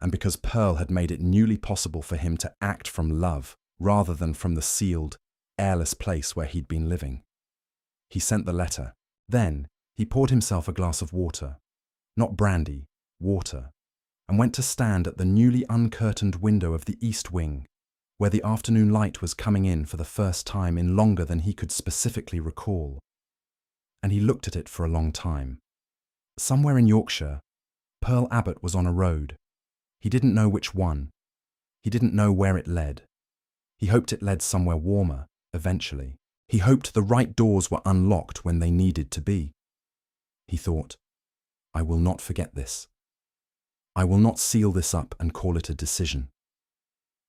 A: and because Pearl had made it newly possible for him to act from love rather than from the sealed, airless place where he'd been living. He sent the letter. Then he poured himself a glass of water, not brandy, water, and went to stand at the newly uncurtained window of the east wing, where the afternoon light was coming in for the first time in longer than he could specifically recall. And he looked at it for a long time. Somewhere in Yorkshire, Pearl Abbot was on a road. He didn't know which one. He didn't know where it led. He hoped it led somewhere warmer, eventually. He hoped the right doors were unlocked when they needed to be. He thought, I will not forget this. I will not seal this up and call it a decision.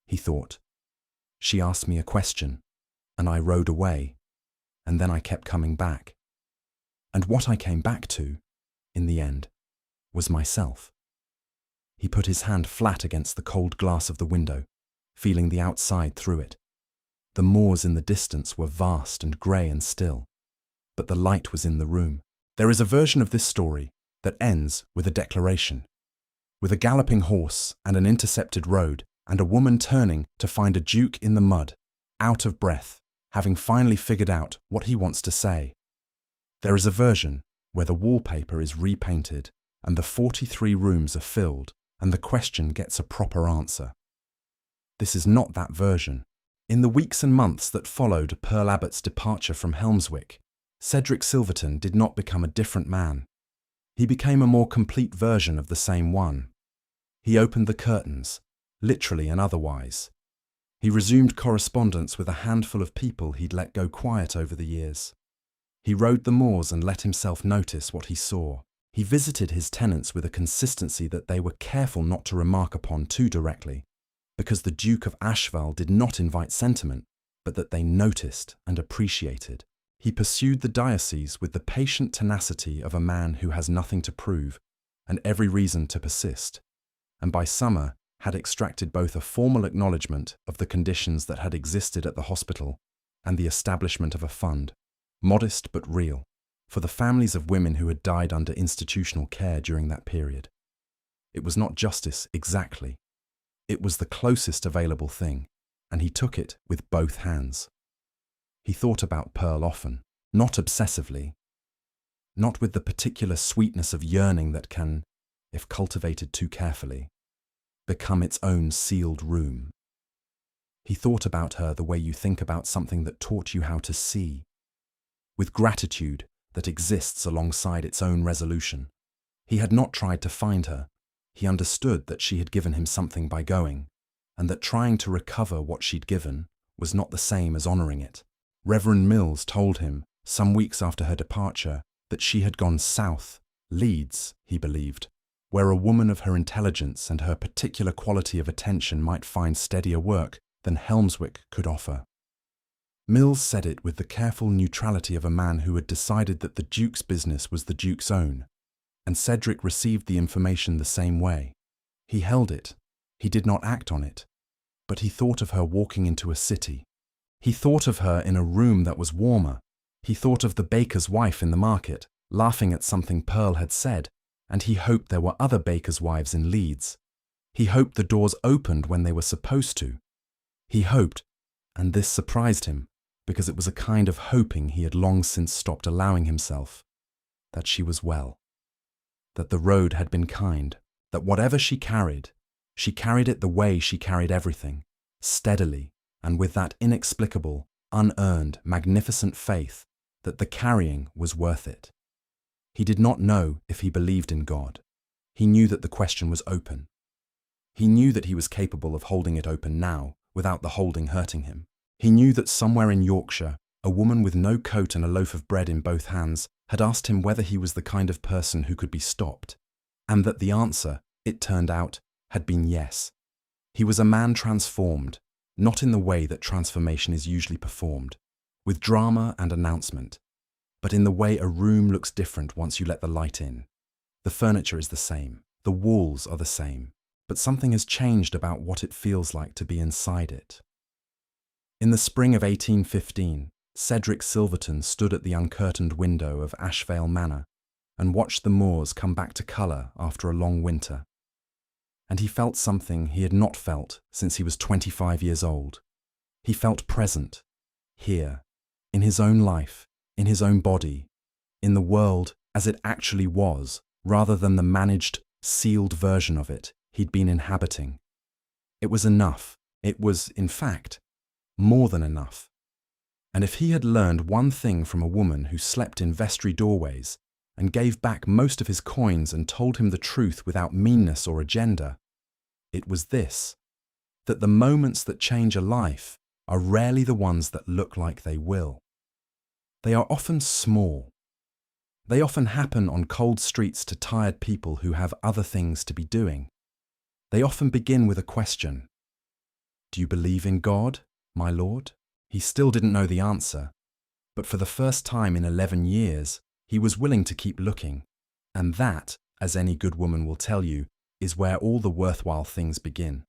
A: He thought, she asked me a question, and I rode away, and then I kept coming back. And what I came back to, in the end, was myself. He put his hand flat against the cold glass of the window, feeling the outside through it. The moors in the distance were vast and grey and still, but the light was in the room. There is a version of this story that ends with a declaration, with a galloping horse and an intercepted road, and a woman turning to find a duke in the mud, out of breath, having finally figured out what he wants to say. There is a version where the wallpaper is repainted and the 43 rooms are filled and the question gets a proper answer. This is not that version. In the weeks and months that followed Pearl Abbot's departure from Helmswick, Cedric Silverton did not become a different man. He became a more complete version of the same one. He opened the curtains, literally and otherwise. He resumed correspondence with a handful of people he'd let go quiet over the years. He rode the moors and let himself notice what he saw. He visited his tenants with a consistency that they were careful not to remark upon too directly, because the Duke of Ashval did not invite sentiment, but that they noticed and appreciated. He pursued the diocese with the patient tenacity of a man who has nothing to prove and every reason to persist, and by summer had extracted both a formal acknowledgement of the conditions that had existed at the hospital and the establishment of a fund, modest but real, for the families of women who had died under institutional care during that period. It was not justice exactly. It was the closest available thing, and he took it with both hands. He thought about Pearl often, not obsessively, not with the particular sweetness of yearning that can, if cultivated too carefully, become its own sealed room. He thought about her the way you think about something that taught you how to see, with gratitude that exists alongside its own resolution. He had not tried to find her. He understood that she had given him something by going, and that trying to recover what she'd given was not the same as honouring it. Reverend Mills told him, some weeks after her departure, that she had gone south, Leeds, he believed, where a woman of her intelligence and her particular quality of attention might find steadier work than Helmswick could offer. Mills said it with the careful neutrality of a man who had decided that the Duke's business was the Duke's own, and Cedric received the information the same way. He held it. He did not act on it. But he thought of her walking into a city. He thought of her in a room that was warmer. He thought of the baker's wife in the market, laughing at something Pearl had said, and he hoped there were other bakers' wives in Leeds. He hoped the doors opened when they were supposed to. He hoped, and this surprised him, because it was a kind of hoping he had long since stopped allowing himself, that she was well, that the road had been kind, that whatever she carried it the way she carried everything, steadily, and with that inexplicable, unearned, magnificent faith that the carrying was worth it. He did not know if he believed in God. He knew that the question was open. He knew that he was capable of holding it open now, without the holding hurting him. He knew that somewhere in Yorkshire, a woman with no coat and a loaf of bread in both hands had asked him whether he was the kind of person who could be stopped, and that the answer, it turned out, had been yes. He was a man transformed, not in the way that transformation is usually performed, with drama and announcement, but in the way a room looks different once you let the light in. The furniture is the same, the walls are the same, but something has changed about what it feels like to be inside it. In the spring of 1815, Cedric Silverton stood at the uncurtained window of Ashvale Manor and watched the moors come back to colour after a long winter. And he felt something he had not felt since he was 25 years old. He felt present, here, in his own life, in his own body, in the world as it actually was, rather than the managed, sealed version of it he'd been inhabiting. It was enough. It was, in fact, more than enough. And if he had learned one thing from a woman who slept in vestry doorways and gave back most of his coins and told him the truth without meanness or agenda, it was this, that the moments that change a life are rarely the ones that look like they will. They are often small. They often happen on cold streets to tired people who have other things to be doing. They often begin with a question. Do you believe in God, my Lord? He still didn't know the answer, but for the first time in 11 years, he was willing to keep looking. And that, as any good woman will tell you, is where all the worthwhile things begin.